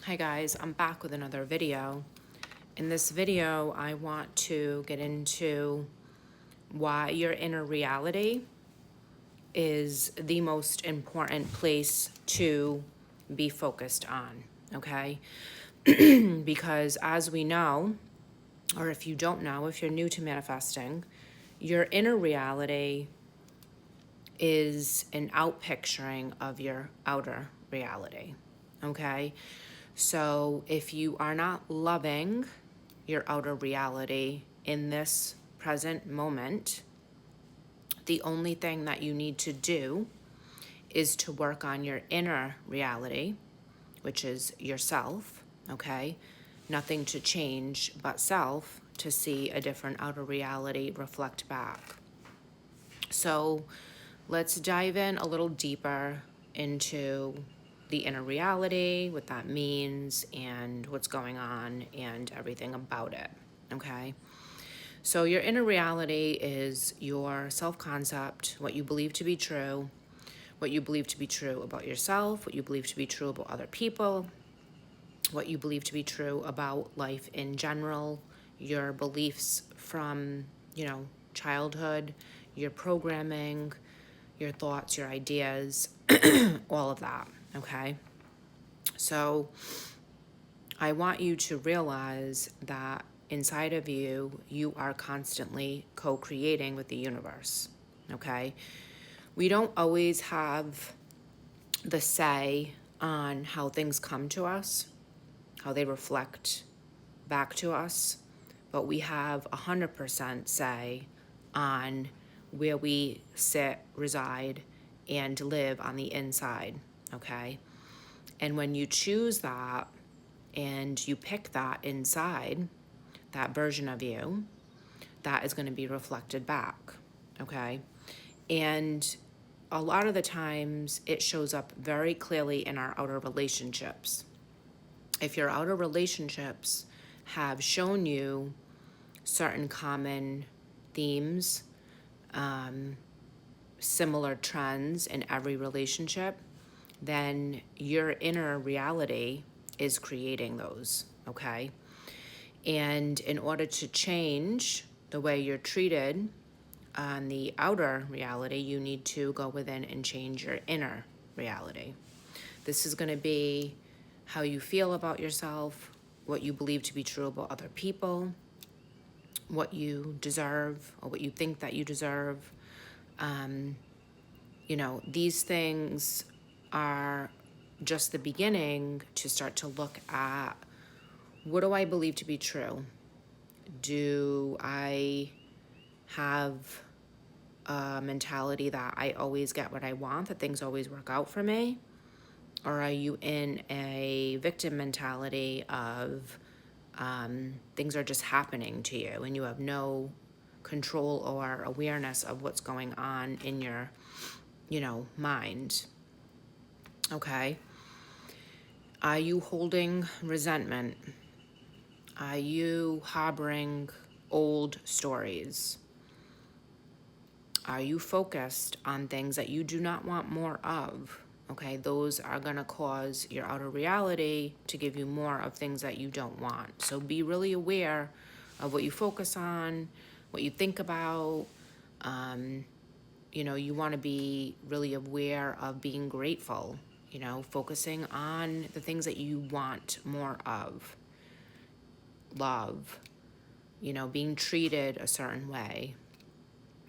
Hi guys, I'm back with another video. In this video, I want to get into why your inner reality is the most important place to be focused on, okay? Because as we know, or if you don't know, if you're new to manifesting, your inner reality is an outpicturing of your outer reality, okay? So if you are not loving your outer reality in this present moment, the only thing that you need to do is to work on your inner reality, which is yourself, okay? Nothing to change but self to see a different outer reality reflect back. So let's dive in a little deeper into the inner reality, what that means, and what's going on, and everything about it, okay? So your inner reality is your self-concept, what you believe to be true, what you believe to be true about yourself, what you believe to be true about other people, what you believe to be true about life in general, your beliefs from, childhood, your programming, your thoughts, your ideas, all of that, okay? So I want you to realize that inside of you, you are constantly co-creating with the universe, okay? We don't always have the say on how things come to us, how they reflect back to us, but we have 100% say on where we sit, reside, and live on the inside, okay? And when you choose that and you pick that inside, that version of you, that is going to be reflected back, okay? And a lot of the times it shows up very clearly in our outer relationships. If your outer relationships have shown you certain common themes, similar trends in every relationship, then your inner reality is creating those, okay? And in order to change the way you're treated on the outer reality, you need to go within and change your inner reality. This is going to be how you feel about yourself, what you believe to be true about other people, what you deserve or what you think that you deserve. These things are just the beginning to start to look at, what do I believe to be true? Do I have a mentality that I always get what I want, that things always work out for me? Or are you in a victim mentality of things are just happening to you and you have no control or awareness of what's going on in your, mind? Okay. Are you holding resentment? Are you harboring old stories? Are you focused on things that you do not want more of? Okay, those are going to cause your outer reality to give you more of things that you don't want. So be really aware of what you focus on, what you think about. You want to be really aware of being grateful, focusing on the things that you want more of. Love, being treated a certain way.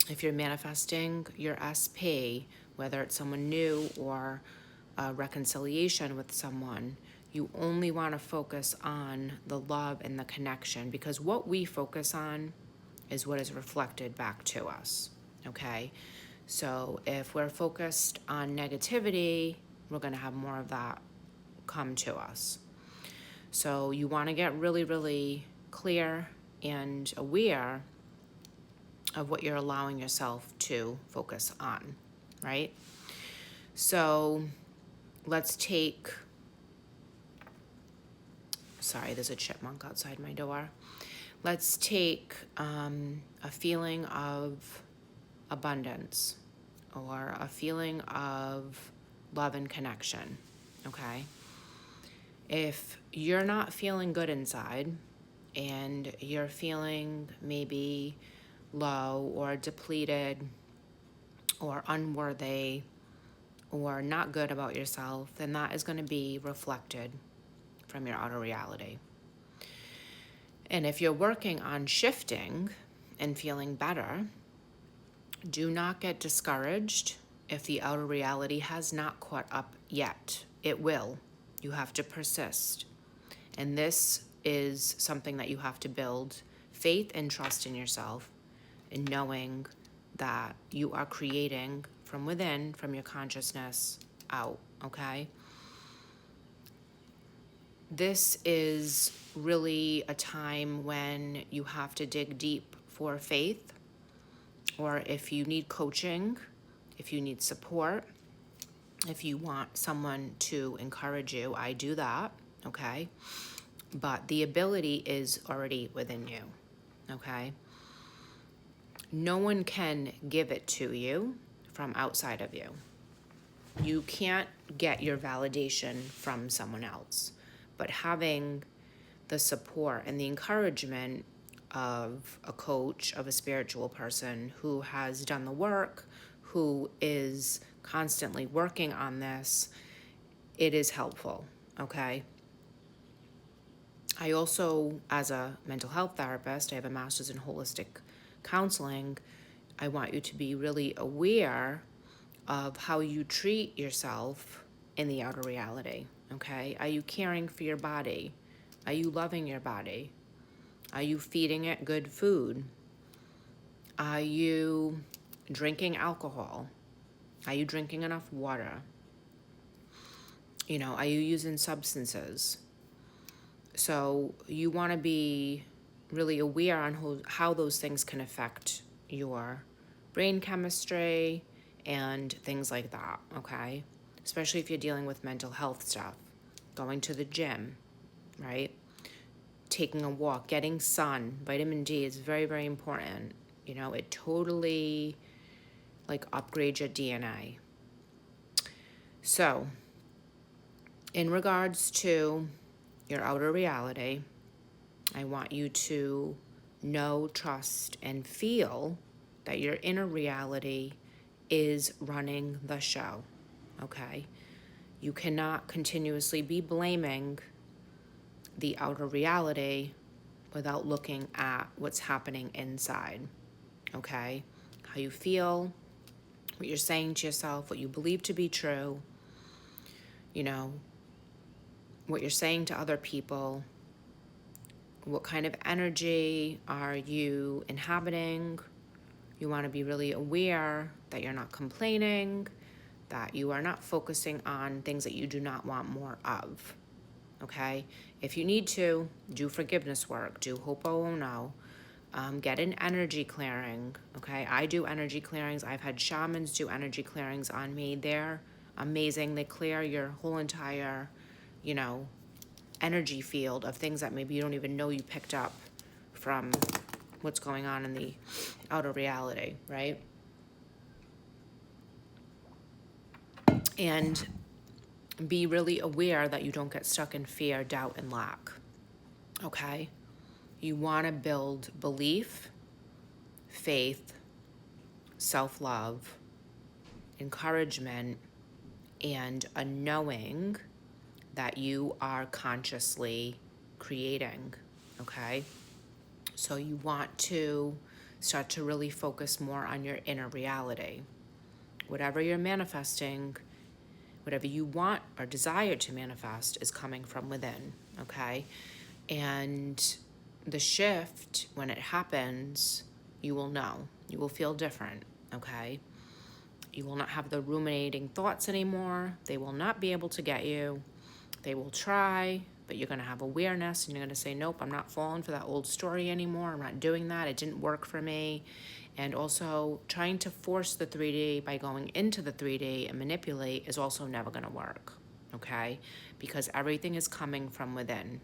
If you're manifesting your SP, whether it's someone new or a reconciliation with someone, you only want to focus on the love and the connection, because what we focus on is what is reflected back to us, okay? So if we're focused on negativity, we're going to have more of that come to us. So you want to get really, really clear and aware of what you're allowing yourself to focus on, right? So let's take, sorry, there's a chipmunk outside my door. Let's take a feeling of abundance or a feeling of love and connection, okay? If you're not feeling good inside and you're feeling maybe low or depleted or unworthy or not good about yourself, then that is going to be reflected from your outer reality. And if you're working on shifting and feeling better, do not get discouraged if the outer reality has not caught up yet. It will. You have to persist. And this is something that you have to build faith and trust in yourself, and knowing that you are creating from within, from your consciousness out, okay? This is really a time when you have to dig deep for faith, or if you need coaching, if you need support, if you want someone to encourage you, I do that, okay? But the ability is already within you, okay? No one can give it to you from outside of you. You can't get your validation from someone else, but having the support and the encouragement of a coach, of a spiritual person who has done the work, who is constantly working on this, it is helpful, okay? I also, as a mental health therapist, I have a master's in holistic counseling. I want you to be really aware of how you treat yourself in the outer reality, okay? Are you caring for your body? Are you loving your body? Are you feeding it good food? Are you drinking alcohol? Are you drinking enough water? You know, are you using substances? So you want to be really aware on how those things can affect your brain chemistry and things like that, okay? Especially if you're dealing with mental health stuff. Going to the gym, right? Taking a walk, getting sun, vitamin D is very, very important. You know, it totally upgrades your DNA. So, in regards to your outer reality, I want you to know, trust, and feel that your inner reality is running the show, okay? You cannot continuously be blaming the outer reality without looking at what's happening inside, okay? How you feel, what you're saying to yourself, what you believe to be true, you know, what you're saying to other people, what kind of energy are you inhabiting. You want to be really aware that you're not complaining, that you are not focusing on things that you do not want more of, okay? If you need to, do forgiveness work, do Ho'oponopono, get an energy clearing, okay? I do energy clearings. I've had shamans do energy clearings on me. They're amazing. They clear your whole entire, you know, energy field of things that maybe you don't even know you picked up from what's going on in the outer reality, right? And be really aware that you don't get stuck in fear, doubt, and lack, okay? You want to build belief, faith, self-love, encouragement, and a knowing that you are consciously creating, okay? So you want to start to really focus more on your inner reality. Whatever you're manifesting, whatever you want or desire to manifest is coming from within, okay? And the shift, when it happens, you will know. You will feel different, okay? You will not have the ruminating thoughts anymore. They will not be able to get you. They will try, but you're going to have awareness, and you're going to say, nope, I'm not falling for that old story anymore. I'm not doing that. It didn't work for me. And also trying to force the 3D by going into the 3D and manipulate is also never going to work, okay? Because everything is coming from within.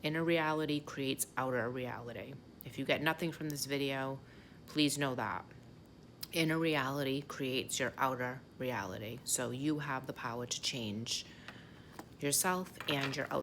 Inner reality creates outer reality. If you get nothing from this video, please know that. Inner reality creates your outer reality. So you have the power to change yourself and your outer